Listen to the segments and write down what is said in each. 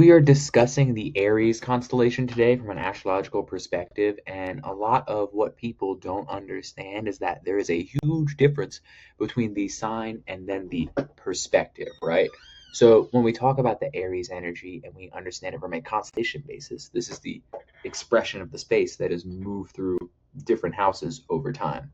We are discussing the Aries constellation today from an astrological perspective, and a lot of what people don't understand is that there is a huge difference between the sign and then the perspective, right? So when we talk about the Aries energy and we understand it from a constellation basis, this is the expression of the space that has moved through different houses over time.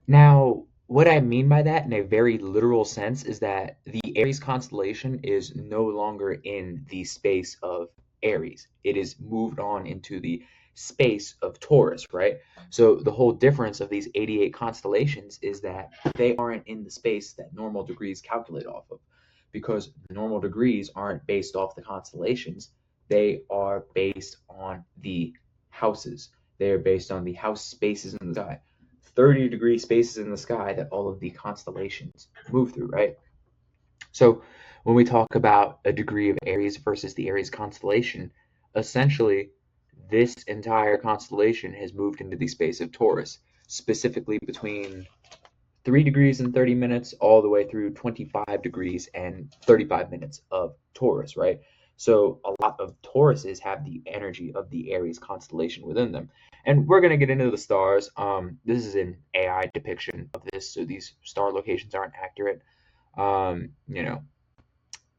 Now, what I mean by that in a very literal sense is that the Aries constellation is no longer in the space of Aries. It is moved on into the space of Taurus, right? So the whole difference of these 88 constellations is that they aren't in the space that normal degrees calculate off of, because the normal degrees aren't based off the constellations. They are based on the houses. They are based on the house spaces in the sky. 30-degree spaces in the sky that all of the constellations move through, right? So when we talk about a degree of Aries versus the Aries constellation, essentially this entire constellation has moved into the space of Taurus, specifically between 3 degrees and 30 minutes all the way through 25 degrees and 35 minutes of Taurus, right? So a lot of Tauruses have the energy of the Aries constellation within them. And we're going to get into the stars. This is an AI depiction of this, so these star locations aren't accurate. You know,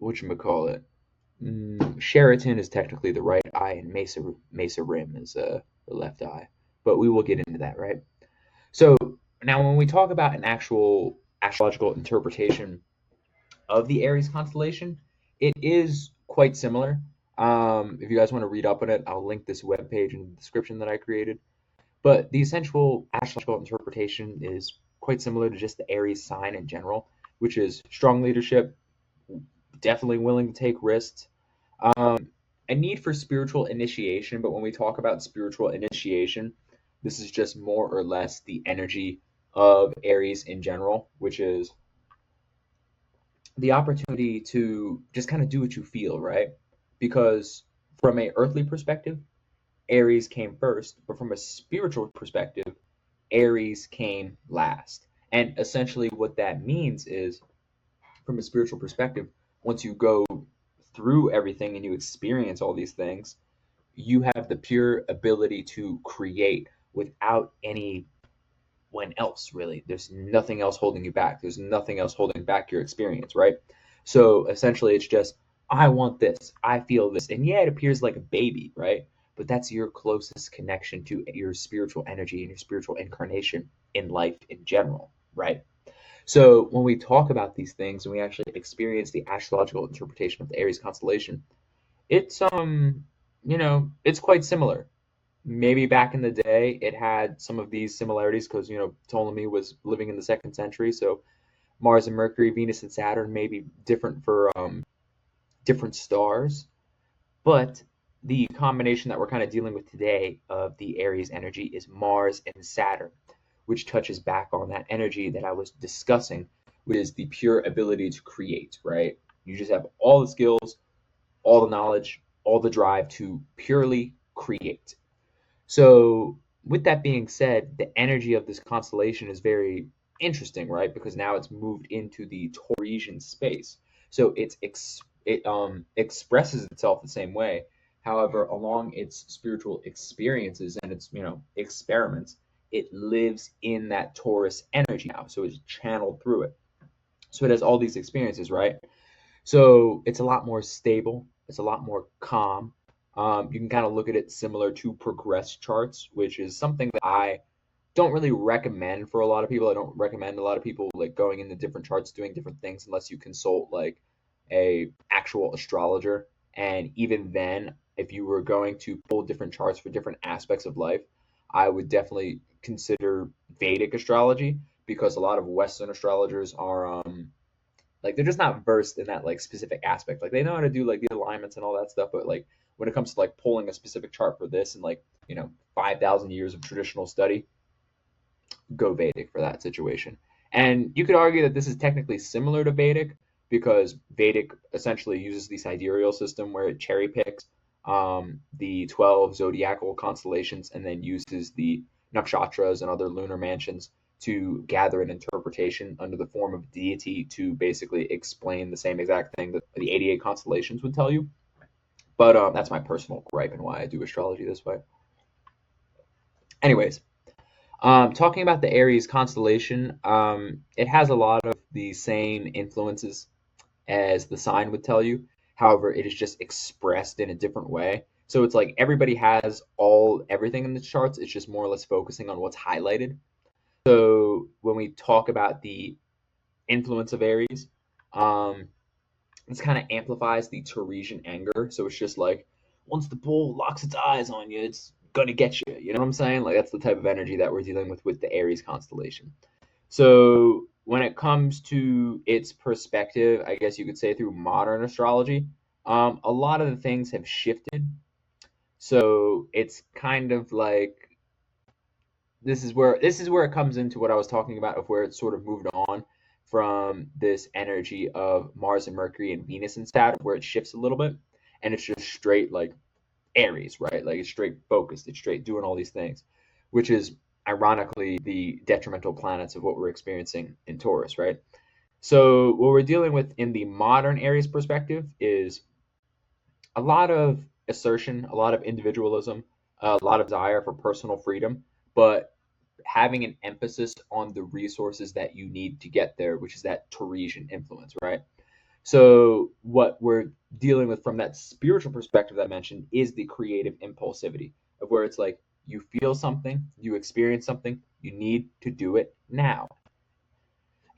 whatchamacallit. Sheraton is technically the right eye, and Mesathrim is the left eye. But we will get into that, right? So now when we talk about an actual astrological interpretation of the Aries constellation, it is quite similar. If you guys want to read up on it, I'll link this webpage in the description that I created. But the essential astrological interpretation is quite similar to just the Aries sign in general, which is strong leadership, definitely willing to take risks, a need for spiritual initiation. But when we talk about spiritual initiation, this is just more or less the energy of Aries in general, which is the opportunity to just kind of do what you feel, right? Because from a earthly perspective, Aries came first, but from a spiritual perspective, Aries came last. And essentially what that means is, from a spiritual perspective, once you go through everything and you experience all these things, you have the pure ability to create without anyone else, really. There's nothing else holding you back. There's nothing else holding back your experience, right? So essentially, it's just, I want this. I feel this. And yeah, it appears like a baby, right? But that's your closest connection to your spiritual energy and your spiritual incarnation in life in general, right? So when we talk about these things and we actually experience the astrological interpretation of the Aries constellation, it's it's quite similar. Maybe back in the day it had some of these similarities because Ptolemy was living in the second century, so Mars and Mercury, Venus and Saturn may be different for different stars, but the combination that we're kind of dealing with today of the Aries energy is Mars and Saturn, which touches back on that energy that I was discussing, which is the pure ability to create, right? You just have all the skills, all the knowledge, all the drive to purely create. So, with that being said, the energy of this constellation is very interesting, right? Because now it's moved into the Tauresian space. So it expresses itself the same way. However, along its spiritual experiences and its experiments, it lives in that Taurus energy now. So it's channeled through it. So it has all these experiences, right? So it's a lot more stable. It's a lot more calm. You can kind of look at it similar to progress charts, which is something that I don't really recommend for a lot of people. I don't recommend a lot of people like going into different charts, doing different things unless you consult like a actual astrologer. And even then, if you were going to pull different charts for different aspects of life, I would definitely consider Vedic astrology, because a lot of Western astrologers are like they're just not versed in that like specific aspect. Like they know how to do like the alignments and all that stuff, but like when it comes to like pulling a specific chart for this and like 5,000 years of traditional study, go Vedic for that situation. And you could argue that this is technically similar to Vedic, because Vedic essentially uses the sidereal system where it cherry picks the 12 zodiacal constellations and then uses the nakshatras and other lunar mansions to gather an interpretation under the form of deity to basically explain the same exact thing that the 88 constellations would tell you. But that's my personal gripe and why I do astrology this way. Anyways, talking about the Aries constellation, it has a lot of the same influences as the sign would tell you. However, it is just expressed in a different way. So it's like everybody has everything in the charts. It's just more or less focusing on what's highlighted. So when we talk about the influence of Aries, um, this kind of amplifies the Taurean anger. So it's just like once the bull locks its eyes on you, it's gonna get you. You know what I'm saying? Like that's the type of energy that we're dealing with the Aries constellation. So when it comes to its perspective, I guess you could say through modern astrology, a lot of the things have shifted. So it's kind of like this is where it comes into what I was talking about of where it's sort of moved on from this energy of Mars and Mercury and Venus and Saturn, where it shifts a little bit, and it's just straight like Aries, right? Like it's straight focused, it's straight doing all these things, which is ironically the detrimental planets of what we're experiencing in Taurus, right? So what we're dealing with in the modern Aries perspective is a lot of assertion, a lot of individualism, a lot of desire for personal freedom, but having an emphasis on the resources that you need to get there, which is that Taurean influence, right? So what we're dealing with from that spiritual perspective that I mentioned is the creative impulsivity of where it's like you feel something, you experience something, you need to do it now.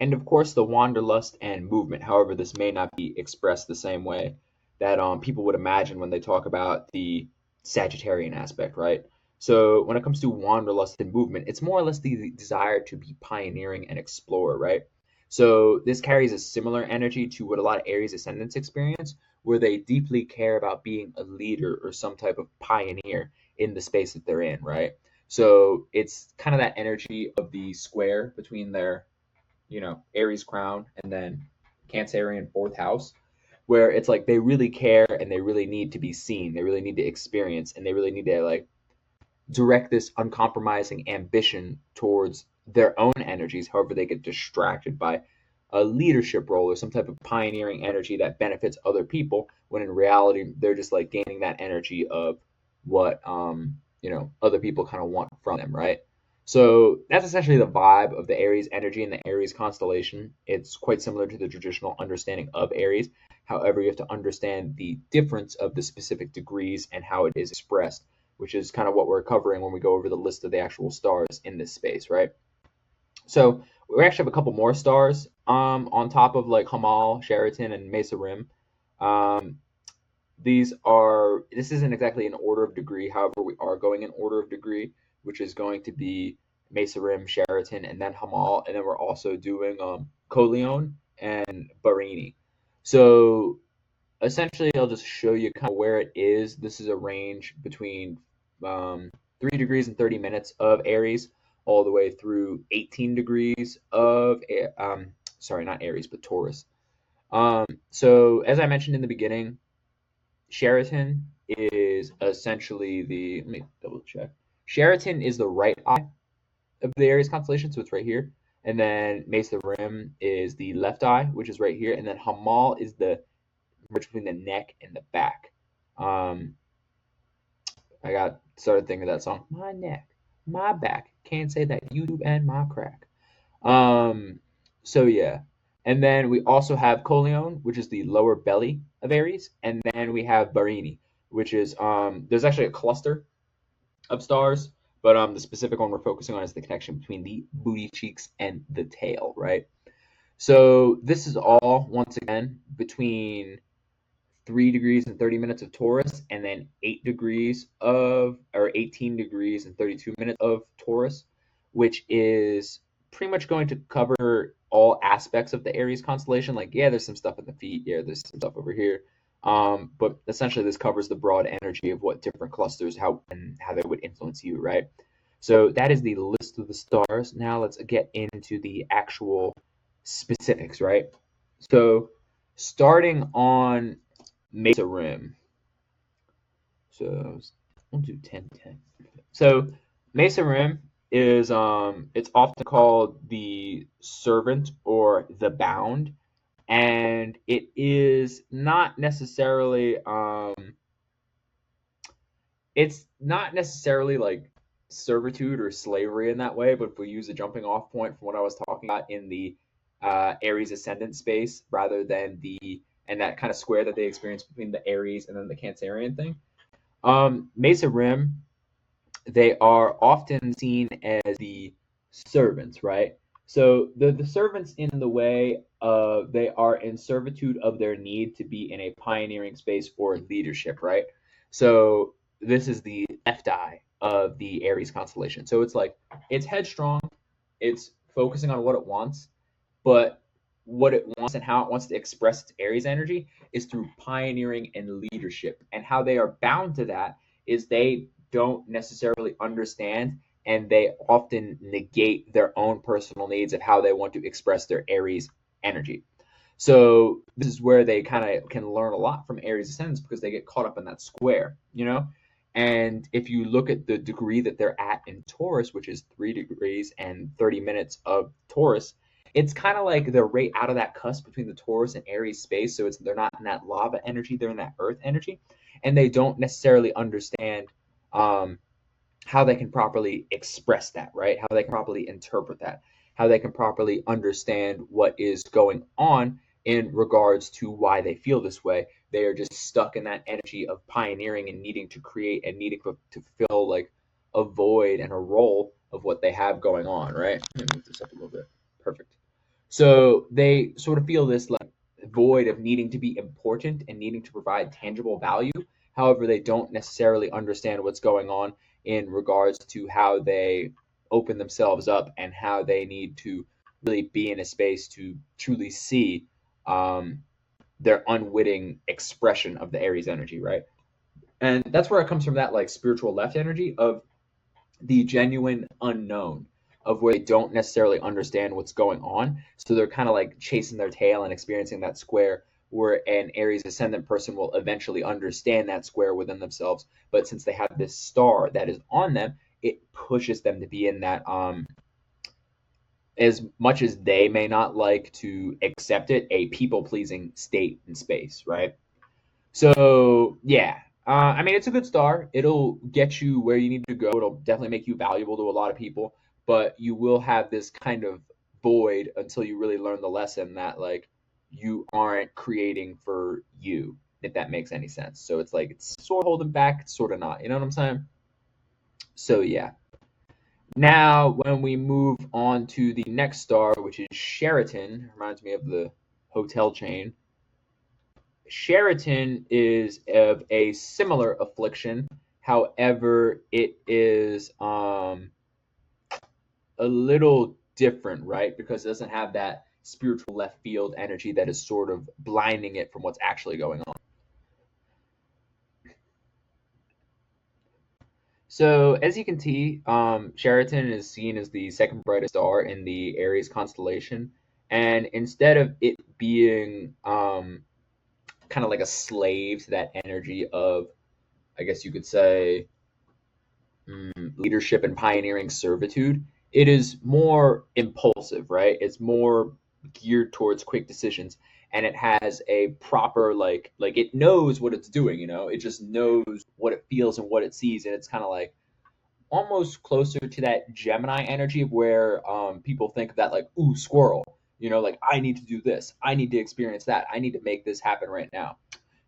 And of course, the wanderlust and movement. However, this may not be expressed the same way that people would imagine when they talk about the Sagittarian aspect, right? So when it comes to wanderlust and movement, it's more or less the desire to be pioneering and explore, right? So this carries a similar energy to what a lot of Aries ascendants experience, where they deeply care about being a leader or some type of pioneer in the space that they're in, right? So it's kind of that energy of the square between their Aries crown and then Cancerian fourth house, where it's like they really care and they really need to be seen. They really need to experience and they really need to like direct this uncompromising ambition towards their own energies. However, they get distracted by a leadership role or some type of pioneering energy that benefits other people when in reality they're just like gaining that energy of what other people kind of want from them, right? So that's essentially the vibe of the Aries energy and the Aries constellation. It's quite similar to the traditional understanding of Aries. However, you have to understand the difference of the specific degrees and how it is expressed, which is kind of what we're covering when we go over the list of the actual stars in this space, right? So we actually have a couple more stars on top of like Hamal, Sheratan, and Mesarthim. Um, this isn't exactly an order of degree, however, we are going in order of degree, which is going to be Mesarthim, Sheratan, and then Hamal, and then we're also doing Koleon and Bharani. So essentially, I'll just show you kind of where it is. This is a range between 3 degrees and 30 minutes of Aries, all the way through 18 degrees of, sorry, not Aries, but Taurus. So as I mentioned in the beginning, Sheratan is essentially let me double check. Sheratan is the right eye of the Aries constellation, so it's right here. And then Mesarthim is the left eye, which is right here. And then Hamal is the between the neck and the back. Um, I got started thinking of that song. My neck, my back, can't say that YouTube and my crack. Um, so yeah, and then we also have Koleon, which is the lower belly of Aries, and then we have Bharani, which is there's actually a cluster of stars, but the specific one we're focusing on is the connection between the booty cheeks and the tail, right? So this is all once again between 3 degrees and 30 minutes of Taurus, and then 8 degrees or 18 degrees and 32 minutes of Taurus, which is pretty much going to cover all aspects of the Aries constellation. Like, yeah, there's some stuff at the feet, yeah, there's some stuff over here. But essentially, this covers the broad energy of what different clusters, how they would influence you, right? So that is the list of the stars. Now let's get into the actual specifics, right? So starting on Mesathrim. So we'll do 10, 10. So Mesathrim is it's often called the servant or the bound, and it is not necessarily it's not necessarily like servitude or slavery in that way, but if we use a jumping off point from what I was talking about in the Aries ascendant space rather than the and that kind of square that they experience between the Aries and then the Cancerian thing. Mesathrim, they are often seen as the servants, right? So the servants in the way of they are in servitude of their need to be in a pioneering space for leadership, right? So this is the left eye of the Aries constellation. So it's like it's headstrong, it's focusing on what it wants, but what it wants and how it wants to express its Aries energy is through pioneering and leadership. And how they are bound to that is they don't necessarily understand and they often negate their own personal needs of how they want to express their Aries energy. So this is where they kind of can learn a lot from Aries ascendants because they get caught up in that square, you know? And if you look at the degree that they're at in Taurus, which is 3 degrees and 30 minutes of Taurus, it's kind of like they're right out of that cusp between the Taurus and Aries space. So they're not in that lava energy, they're in that earth energy. And they don't necessarily understand um, how they can properly express that, right? How they can properly interpret that, how they can properly understand what is going on in regards to why they feel this way. They are just stuck in that energy of pioneering and needing to create and needing to fill like a void and a role of what they have going on, right? Let me move this up a little bit. Perfect. So they sort of feel this like void of needing to be important and needing to provide tangible value. However, they don't necessarily understand what's going on in regards to how they open themselves up and how they need to really be in a space to truly see um, their unwitting expression of the Aries energy, right? And that's where it comes from that like spiritual left energy of the genuine unknown of where they don't necessarily understand what's going on. So they're kind of like chasing their tail and experiencing that square where an Aries ascendant person will eventually understand that square within themselves. But since they have this star that is on them, it pushes them to be in that as much as they may not like to accept it, a people pleasing state and space, right? So yeah, I mean it's a good star. It'll get you where you need to go. It'll definitely make you valuable to a lot of people, but you will have this kind of void until you really learn the lesson that like you aren't creating for you, if that makes any sense. So it's like it's sort of holding back, it's sort of not. You know what I'm saying? So yeah. Now when we move on to the next star, which is Sheraton, reminds me of the hotel chain. Sheratan is of a similar affliction. However, it is a little different, right? Because it doesn't have that spiritual left field energy that is sort of blinding it from what's actually going on. So, as you can see, Sheraton is seen as the second brightest star in the Aries constellation. And instead of it being kind of like a slave to that energy of, I guess you could say, leadership and pioneering servitude, it is more impulsive, right? It's more geared towards quick decisions, and it has a proper like it knows what it's doing. You know, it just knows what it feels and what it sees, and it's kind of like almost closer to that Gemini energy where people think that like ooh squirrel, you know, like I need to do this, I need to experience that, I need to make this happen right now.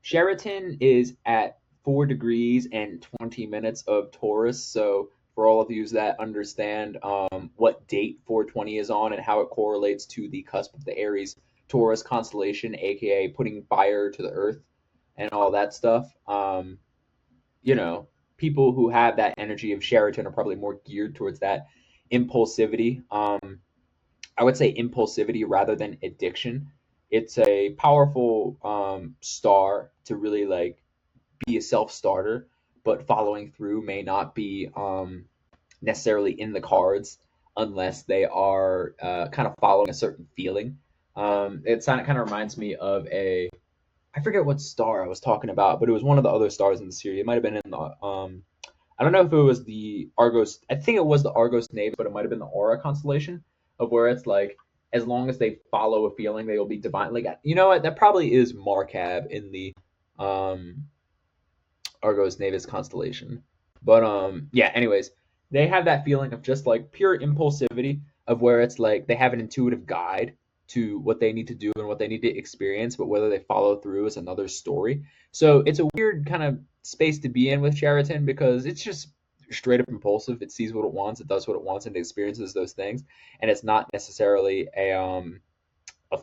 Sheraton is at 4 degrees and 20 minutes of Taurus. So, for all of you that understand what date 420 is on and how it correlates to the cusp of the Aries Taurus constellation, aka putting fire to the earth and all that stuff, you know, people who have that energy of Sheraton are probably more geared towards that impulsivity. I would say impulsivity rather than addiction. It's a powerful star to really like be a self starter, but following through may not be necessarily in the cards unless they are kind of following a certain feeling. It kind of reminds me of a I forget what star I was talking about, but it was one of the other stars in the series. It might have been in the I don't know if it was the Argos. I think it was the Argos Navy, but it might have been the Aura constellation of where it's like as long as they follow a feeling, they will be divine. Like you know what? That probably is Markab in the um, Argos Navis constellation. But yeah, anyways, they have that feeling of just like pure impulsivity of where it's like they have an intuitive guide to what they need to do and what they need to experience, but whether they follow through is another story. So it's a weird kind of space to be in with Sheraton because it's just straight up impulsive. It sees what it wants, it does what it wants, and it experiences those things. And it's not necessarily a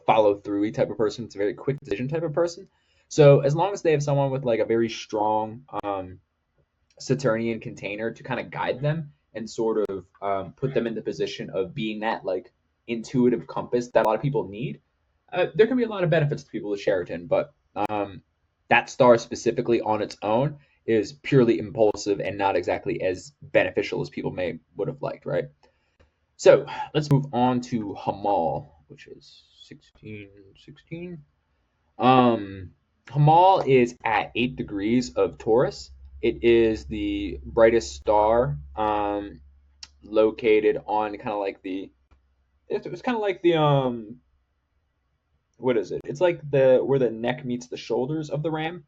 follow through type of person. It's a very quick decision type of person. So as long as they have someone with like a very strong Saturnian container to kind of guide them and sort of put them in the position of being that like intuitive compass that a lot of people need. There can be a lot of benefits to people with Sheraton, but that star specifically on its own is purely impulsive and not exactly as beneficial as people may would have liked, right? So let's move on to Hamal, which is 1616. Um, Hamal is at 8 degrees of Taurus. It is the brightest star, located on kind of like it was kind of like the what is it? It's like the where the neck meets the shoulders of the ram.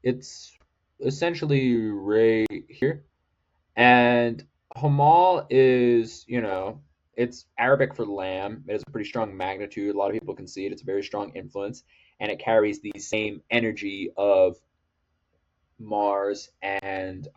It's essentially right here. And Hamal is, it's Arabic for lamb. It has a pretty strong magnitude. A lot of people can see it. It's a very strong influence, and it carries the same energy of Mars and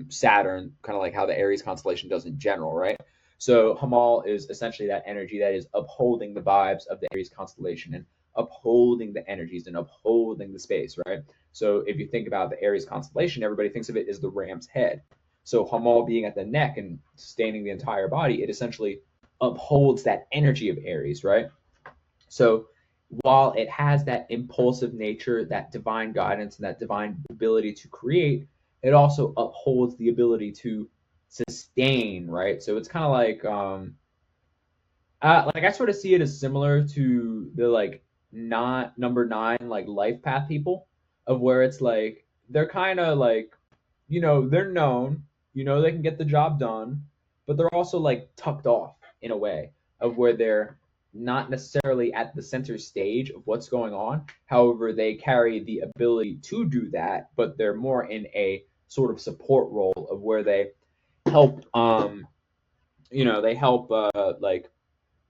Saturn, kind of like how the Aries constellation does in general, right? So Hamal is essentially that energy that is upholding the vibes of the Aries constellation and upholding the energies and upholding the space, right? So if you think about the Aries constellation, everybody thinks of it as the ram's head. So Hamal being at the neck and sustaining the entire body, it essentially upholds that energy of Aries, right? So while it has that impulsive nature, that divine guidance, and that divine ability to create, it also upholds the ability to sustain, right? So it's kind of like I sort of see it as similar to the like not number nine like life path people, of where it's like they're kind of like they're known, they can get the job done, but they're also like tucked off in a way of where they're not necessarily at the center stage of what's going on. However, they carry the ability to do that, but they're more in a sort of support role of where they help they help like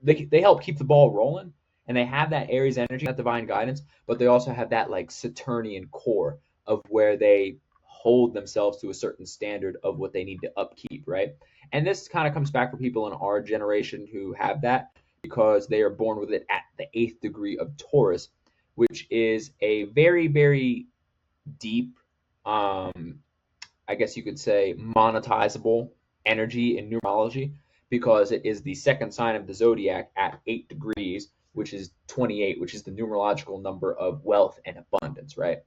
they help keep the ball rolling, and they have that Aries energy, that divine guidance, but they also have that like Saturnian core of where they hold themselves to a certain standard of what they need to upkeep, right? And this kind of comes back for people in our generation who have that because they are born with it at the 8th degree of Taurus, which is a very, very deep, I guess you could say, monetizable energy in numerology because it is the second sign of the zodiac at 8 degrees, which is 28, which is the numerological number of wealth and abundance, right?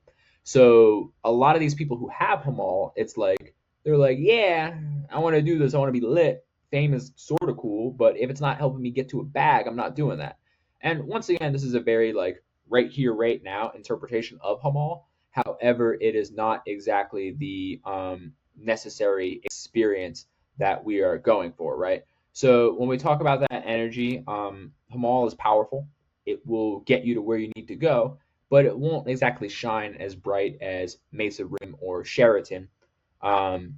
So a lot of these people who have Hamal, it's like they're like, yeah, I want to do this, I want to be lit. Fame is sort of cool, but if it's not helping me get to a bag, I'm not doing that. And once again, this is a very like right here, right now interpretation of Hamal. However, it is not exactly the necessary experience that we are going for, right? So when we talk about that energy, Hamal is powerful. It will get you to where you need to go, but it won't exactly shine as bright as Mesathrim or Sheratan. Um,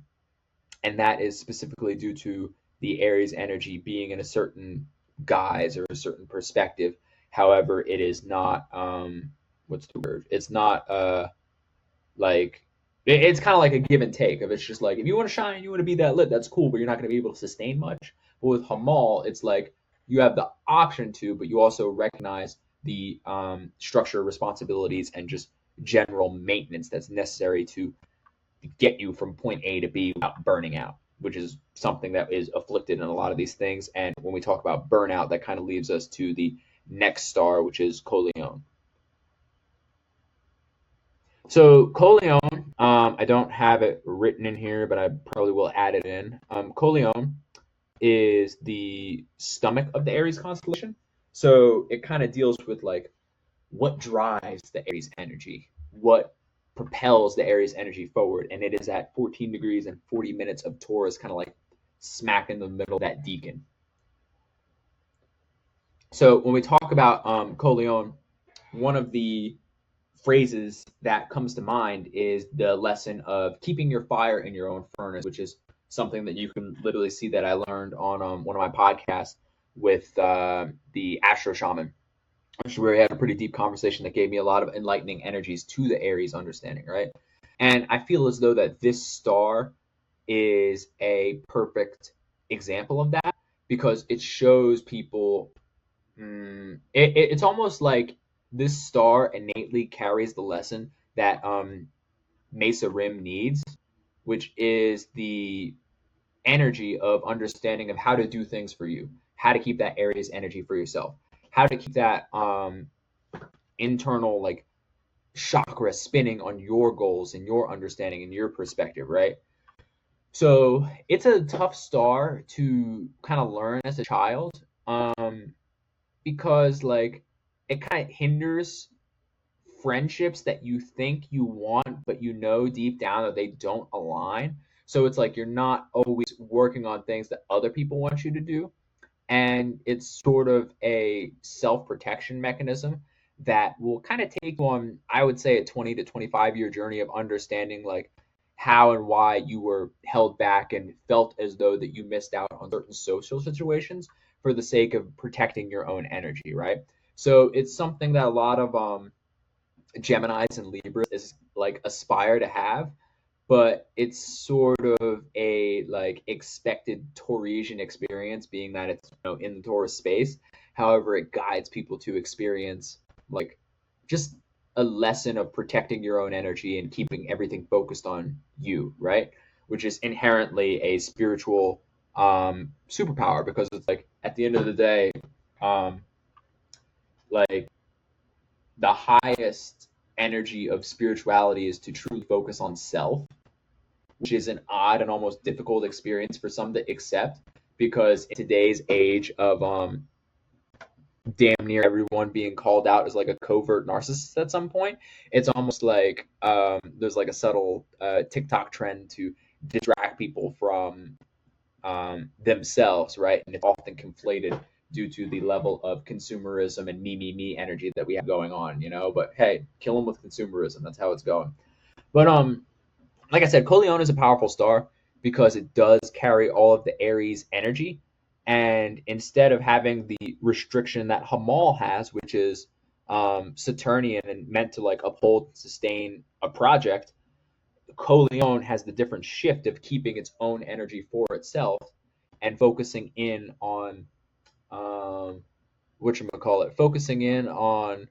and that is specifically due to the Aries energy being in a certain guise or a certain perspective. However, it is not what's the word? It's not like it's kind of like a give and take of it's just like if you want to shine, you want to be that lit, that's cool, but you're not going to be able to sustain much. But with Hamal, it's like you have the option to, but you also recognize the structure, responsibilities, and just general maintenance that's necessary to get you from point A to B without burning out, which is something that is afflicted in a lot of these things. And when we talk about burnout, that kind of leaves us to the next star, which is Koleon. So Koleon, I don't have it written in here, but I probably will add it in. Koleon is the stomach of the Aries constellation. So it kind of deals with like what drives the Aries energy, what propels the Aries energy forward, and it is at 14 degrees and 40 minutes of Taurus, kind of like smack in the middle of that deacon. So when we talk about Koleon, one of the phrases that comes to mind is the lesson of keeping your fire in your own furnace, which is something that you can literally see that I learned on one of my podcasts with the Astro Shaman, which where we had a pretty deep conversation that gave me a lot of enlightening energies to the Aries understanding, right? And I feel as though that this star is a perfect example of that because it shows people. It's almost like this star innately carries the lesson that Mesathrim needs, which is the energy of understanding of how to do things for you, how to keep that Aries energy for yourself, how to keep that internal like chakra spinning on your goals and your understanding and your perspective, right? So it's a tough star to kind of learn as a child, because like it kind of hinders friendships that you think you want, but you know deep down that they don't align. So it's like you're not always working on things that other people want you to do. And it's sort of a self protection mechanism that will kind of take you on, I would say, a 20 to 25-year journey of understanding like how and why you were held back and felt as though that you missed out on certain social situations for the sake of protecting your own energy, right? So it's something that a lot of Geminis and Libras is like aspire to have, but it's sort of a like expected Tauresian experience, being that it's in the Taurus space. However, it guides people to experience like just a lesson of protecting your own energy and keeping everything focused on you, right? Which is inherently a spiritual superpower because it's like at the end of the day, um, like the highest energy of spirituality is to truly focus on self, which is an odd and almost difficult experience for some to accept because in today's age of damn near everyone being called out as like a covert narcissist at some point, it's almost like there's like a subtle TikTok trend to distract people from themselves, right? And it's often conflated due to the level of consumerism and me energy that we have going on, But hey, kill them with consumerism. That's how it's going. But like I said, Koleon is a powerful star because it does carry all of the Aries energy. And instead of having the restriction that Hamal has, which is Saturnian and meant to like uphold and sustain a project, Koleon has the different shift of keeping its own energy for itself and focusing in on focusing in on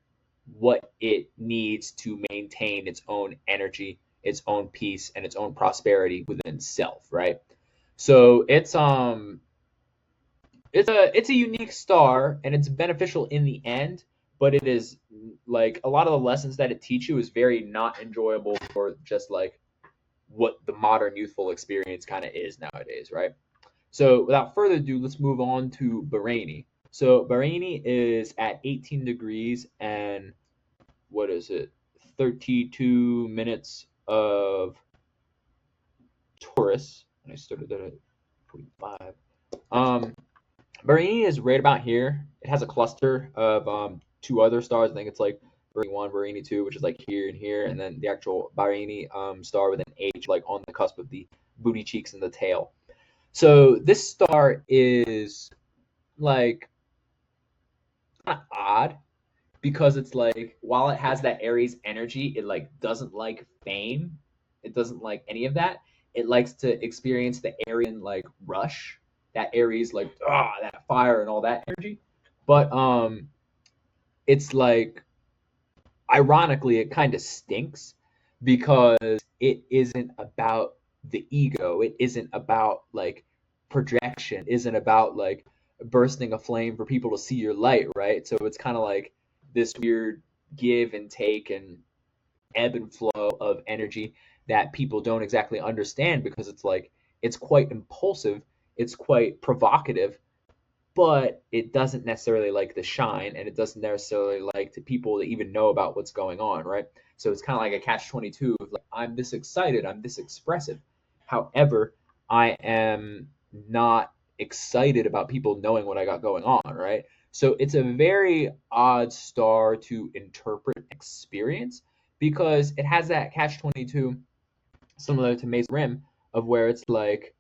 what it needs to maintain its own energy, its own peace, and its own prosperity within self, right? So it's a unique star and it's beneficial in the end, but it is like a lot of the lessons that it teaches you is very not enjoyable for just like what the modern youthful experience kind of is nowadays, right? So without further ado, let's move on to Bharani. So Bharani is at 18 degrees and what is it? 32 minutes of Taurus. And I started at 45. Bharani is right about here. It has a cluster of two other stars. I think it's like Bharani 1, Bharani 2, which is like here and here, and then the actual Bharani star with an H like on the cusp of the booty cheeks and the tail. So this star is like kind of odd because it's like while it has that Aries energy, it like doesn't like fame. It doesn't like any of that. It likes to experience the Aryan like rush, that Aries like that fire and all that energy. But it's like ironically it kind of stinks because it isn't about the ego. It isn't about like projection. It isn't about like bursting a flame for people to see your light, right? So it's kind of like this weird give and take and ebb and flow of energy that people don't exactly understand because it's like it's quite impulsive, it's quite provocative, but it doesn't necessarily like the shine and it doesn't necessarily like to people that even know about what's going on, right? So it's kind of like a catch 22 of like I'm this excited, I'm this expressive. However, I am not excited about people knowing what I got going on, right? So it's a very odd star to interpret experience because it has that catch-22 similar to Mesathrim of where it's like,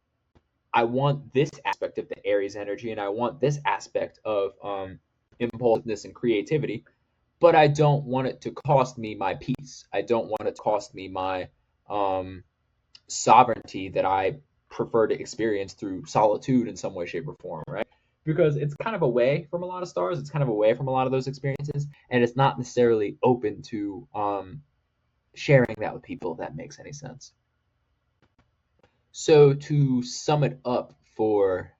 I want this aspect of the Aries energy and I want this aspect of impulsiveness and creativity, but I don't want it to cost me my peace. I don't want it to cost me my sovereignty that I prefer to experience through solitude in some way, shape, or form, right? Because it's kind of away from a lot of stars, it's kind of away from a lot of those experiences, and it's not necessarily open to sharing that with people, if that makes any sense. So to sum it up for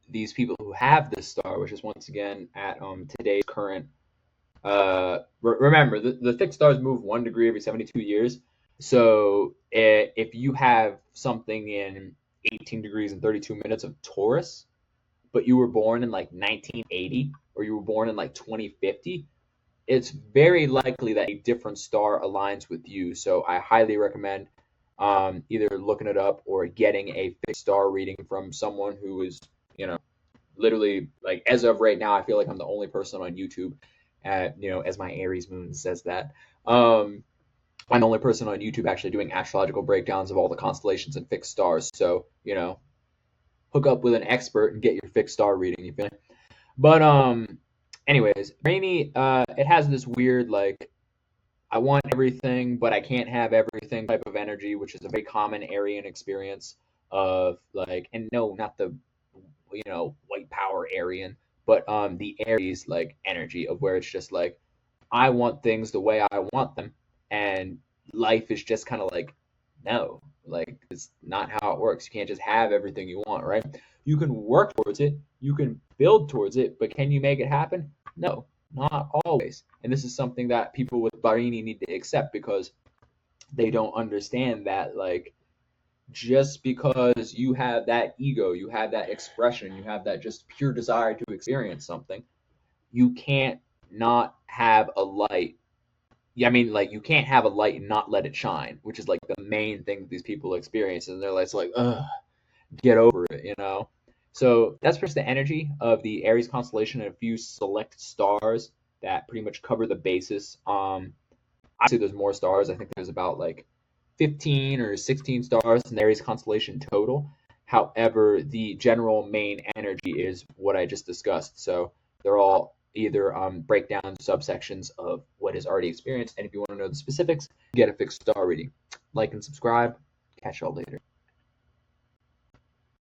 these people who have this star, which is once again at today's current. Remember, the fixed stars move 1 degree every 72 years. So if you have something in 18 degrees and 32 minutes of Taurus, but you were born in like 1980 or you were born in like 2050, it's very likely that a different star aligns with you. So I highly recommend either looking it up or getting a fixed star reading from someone who is, literally, like, as of right now, I feel like I'm the only person on YouTube, as my Aries moon says that. I'm the only person on YouTube actually doing astrological breakdowns of all the constellations and fixed stars. So, hook up with an expert and get your fixed star reading. You feel me? But anyways, Rainy, it has this weird, like, I want everything, but I can't have everything type of energy, which is a very common Aryan experience of, like, and no, not the white power Aryan, but the Aries like energy of where it's just like, I want things the way I want them, and life is just kind of like, no, like, it's not how it works. You can't just have everything you want, right? You can work towards it, you can build towards it, but can you make it happen? No, not always. And this is something that people with Bharani need to accept, because they don't understand that, like, just because you have that ego, you have that expression, you have that just pure desire to experience something, you can't not have a light. I mean, like, you can't have a light and not let it shine, which is like the main thing that these people experience, and they're like, ugh, get over it. So that's just the energy of the Aries constellation and a few select stars that pretty much cover the basis. Obviously, there's more stars. I think there's about like 15 or 16 stars in the Aries constellation total. However, the general main energy is what I just discussed. So they're all either breakdown subsections of what is already experienced. And if you want to know the specifics, get a fixed star reading. Like and subscribe. Catch y'all later.